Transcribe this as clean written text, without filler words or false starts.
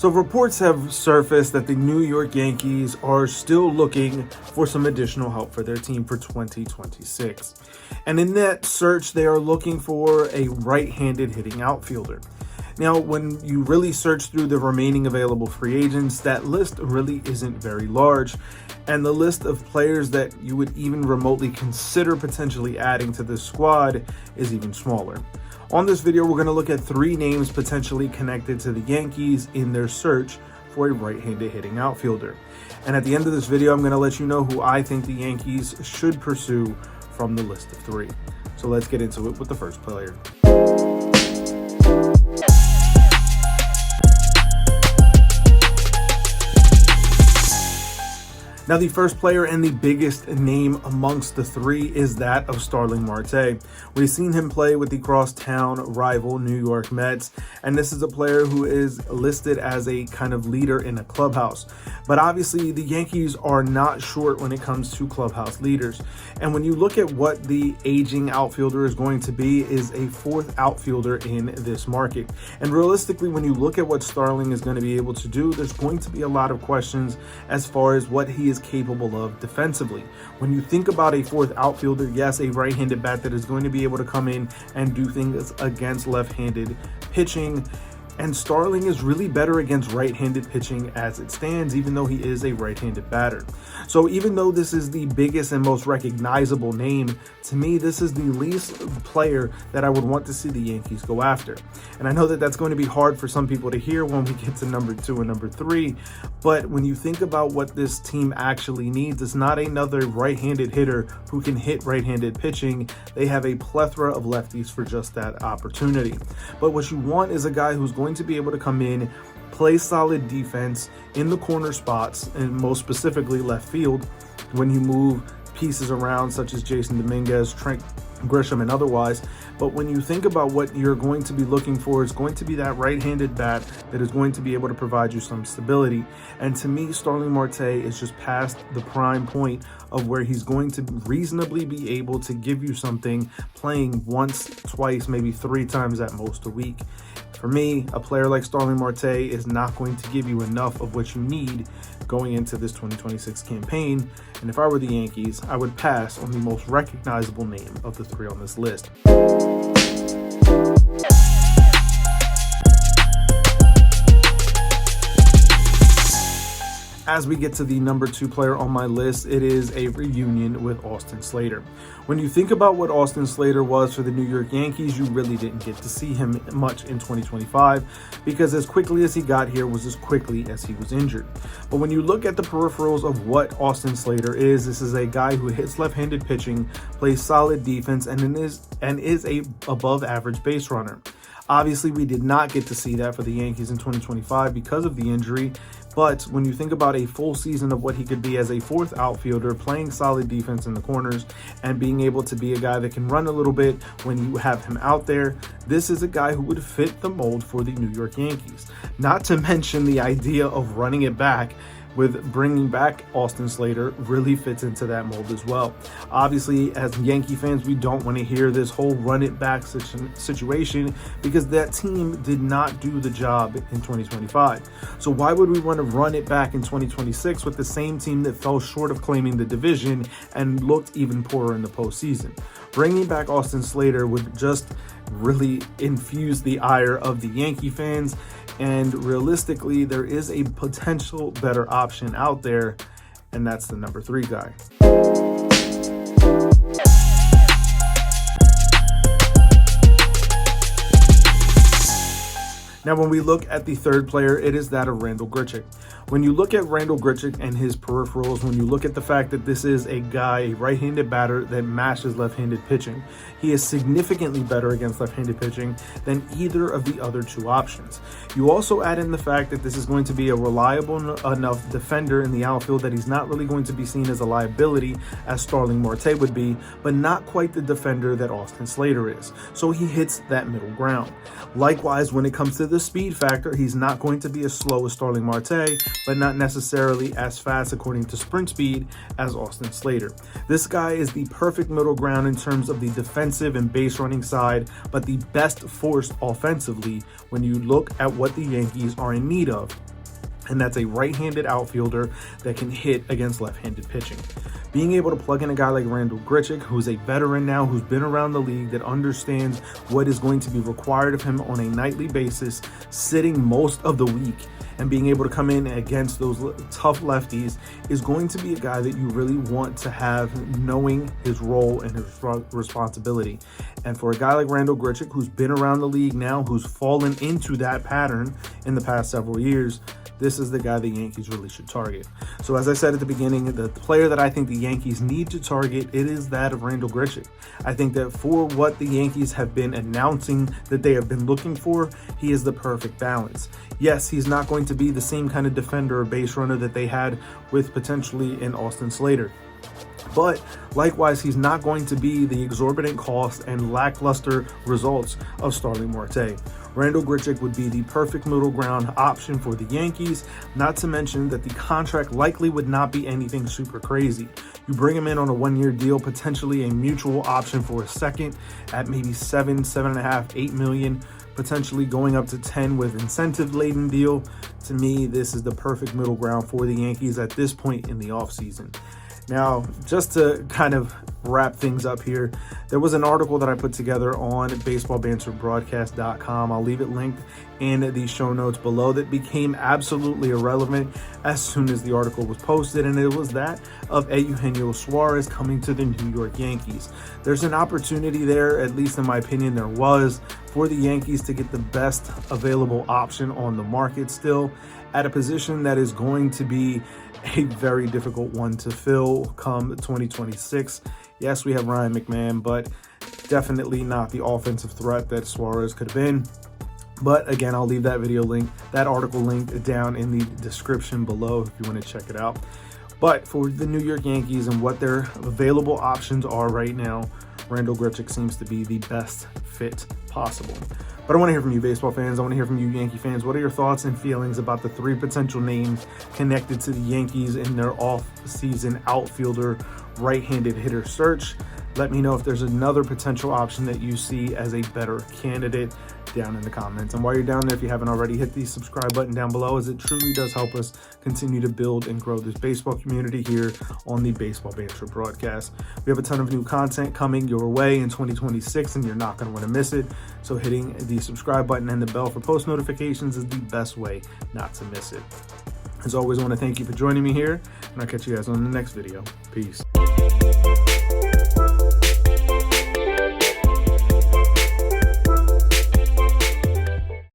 So reports have surfaced that the New York Yankees are still looking for some additional help for their team for 2026. And in that search, they are looking for a right-handed hitting outfielder. Now, when you really search through the remaining available free agents, that list really isn't very large. And the list of players that you would even remotely consider potentially adding to this squad is even smaller. On this video, we're going to look at 3 names potentially connected to the Yankees in their search for a right-handed hitting outfielder. And at the end of this video, I'm going to let you know who I think the Yankees should pursue from the list of 3. So let's get into it with the first player. Now, the first player and the biggest name amongst the 3 is that of Starling Marte. We've seen him play with the crosstown rival New York Mets, and this is a player who is listed as a kind of leader in a clubhouse. But obviously, the Yankees are not short when it comes to clubhouse leaders. And when you look at what the aging outfielder is going to be, is a 4th outfielder in this market. And realistically, when you look at what Starling is going to be able to do, there's going to be a lot of questions as far as what he is capable of defensively. When you think about a 4th outfielder, yes, a right-handed bat that is going to be able to come in and do things against left-handed pitching. And Starling is really better against right-handed pitching as it stands, even though he is a right-handed batter. So even though this is the biggest and most recognizable name, to me, this is the least player that I would want to see the Yankees go after. And I know that that's going to be hard for some people to hear when we get to number 2 and number 3. But when you think about what this team actually needs, it's not another right-handed hitter who can hit right-handed pitching. They have a plethora of lefties for just that opportunity. But what you want is a guy who's going to be able to come in, play solid defense in the corner spots, and most specifically left field when you move pieces around such as Jason Dominguez, Trent Grisham, and otherwise. But when you think about what you're going to be looking for, it's going to be that right-handed bat that is going to be able to provide you some stability. And to me, Starling Marte is just past the prime point of where he's going to reasonably be able to give you something playing once, twice, maybe 3 times at most a week. For me, a player like Starling Marte is not going to give you enough of what you need going into this 2026 campaign. And if I were the Yankees, I would pass on the most recognizable name of the 3 on this list. As we get to the number 2 player on my list, it is a reunion with Austin Slater. When you think about what Austin Slater was for the New York Yankees, you really didn't get to see him much in 2025 because as quickly as he got here was as quickly as he was injured. But when you look at the peripherals of what Austin Slater is, this is a guy who hits left-handed pitching, plays solid defense, and is a above average base runner. Obviously, we did not get to see that for the Yankees in 2025 because of the injury. But when you think about a full season of what he could be as a 4th outfielder, playing solid defense in the corners and being able to be a guy that can run a little bit when you have him out there, this is a guy who would fit the mold for the New York Yankees. Not to mention the idea of running it back with bringing back Austin Slater really fits into that mold as well. Obviously, as Yankee fans, we don't want to hear this whole run it back situation because that team did not do the job in 2025. So why would we want to run it back in 2026 with the same team that fell short of claiming the division and looked even poorer in the postseason? Bringing back Austin Slater would just really infuse the ire of the Yankee fans. And realistically, there is a potential better option out there, and that's the number 3 guy. Now, when we look at the 3rd player, it is that of Randal Grichuk. When you look at Randal Grichuk and his peripherals, when you look at the fact that this is a guy, a right-handed batter that matches left-handed pitching, he is significantly better against left-handed pitching than either of the other 2 options. You also add in the fact that this is going to be a reliable enough defender in the outfield that he's not really going to be seen as a liability as Starling Marte would be, but not quite the defender that Austin Slater is. So he hits that middle ground. Likewise, when it comes to the speed factor, he's not going to be as slow as Starling Marte, but not necessarily as fast according to sprint speed as Austin Slater. This guy is the perfect middle ground in terms of the defensive and base running side, but the best force offensively when you look at what the Yankees are in need of and that's a right-handed outfielder that can hit against left-handed pitching. Being able to plug in a guy like Randal Grichuk, who's a veteran now, who's been around the league, that understands what is going to be required of him on a nightly basis, sitting most of the week, and being able to come in against those tough lefties, is going to be a guy that you really want to have, knowing his role and his responsibility. And for a guy like Randal Grichuk, who's been around the league now, who's fallen into that pattern in the past several years, this is the guy the Yankees really should target. So as I said at the beginning, the player that I think the Yankees need to target, it is that of Randal Grichuk. I think that for what the Yankees have been announcing that they have been looking for, he is the perfect balance. Yes, he's not going to be the same kind of defender or base runner that they had with potentially in Austin Slater. But likewise, he's not going to be the exorbitant cost and lackluster results of Starling Marte. Randal Grichuk would be the perfect middle ground option for the Yankees, not to mention that the contract likely would not be anything super crazy. You bring him in on a one-year deal, potentially a mutual option for a second at maybe $7.5, $8 million, potentially going up to 10 with incentive-laden deal. To me, this is the perfect middle ground for the Yankees at this point in the offseason. Now, just to kind of wrap things up here, there was an article that I put together on baseballbanterbroadcast.com. I'll leave it linked in the show notes below, that became absolutely irrelevant as soon as the article was posted, and it was that of Eugenio Suarez coming to the New York Yankees. There's an opportunity there, at least in my opinion there was, for the Yankees to get the best available option on the market still, at a position that is going to be a very difficult one to fill come 2026. Yes, we have Ryan McMahon, but definitely not the offensive threat that Suarez could have been. But again, I'll leave that video link, that article linked down in the description below if you want to check it out. But for the New York Yankees and what their available options are right now, Randal Grichuk seems to be the best fit possible. But I want to hear from you, baseball fans. I want to hear from you, Yankee fans. What are your thoughts and feelings about the three potential names connected to the Yankees in their off-season outfielder right-handed hitter search? Let me know if there's another potential option that you see as a better candidate down in the comments. And while you're down there, if you haven't already, hit the subscribe button down below, as it truly does help us continue to build and grow this baseball community here on the Baseball Banter Broadcast. We have a ton of new content coming your way in 2026, and you're not going to want to miss it. So hitting the subscribe button and the bell for post notifications is the best way not to miss it. As always, I want to thank you for joining me here, and I'll catch you guys on the next video. Peace.